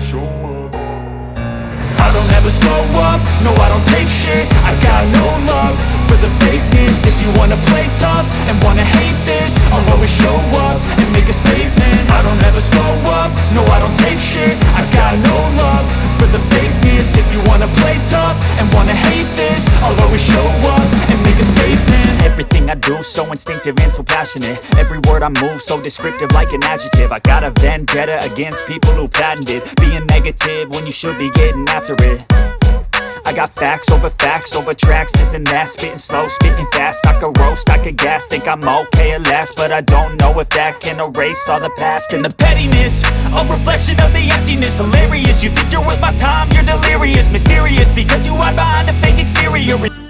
show up. I don't ever slow up, no I don't take shit. I got no love for the fakeness. If you wanna play tough and wanna hate this, I'll always show up and make a statement. I don't ever slow up, no I don't take shit. I got no love for the fakeness. If you wanna play tough and wanna hate this, I'll always show up and make a statement. Everything I do so instinctive and so passionate. Every word I move so descriptive like an adjective. I got a vendetta against people who patented being negative when you should be getting after it. I got facts over tracks, this and that. Spitting slow, spitting fast. I could roast, I could gas. Think I'm okay at last, but I don't know if that can erase all the past. And the pettiness, a reflection of the emptiness. Hilarious, you think you're worth my time, you're delirious. Mysterious, because you hide behind a fake exterior.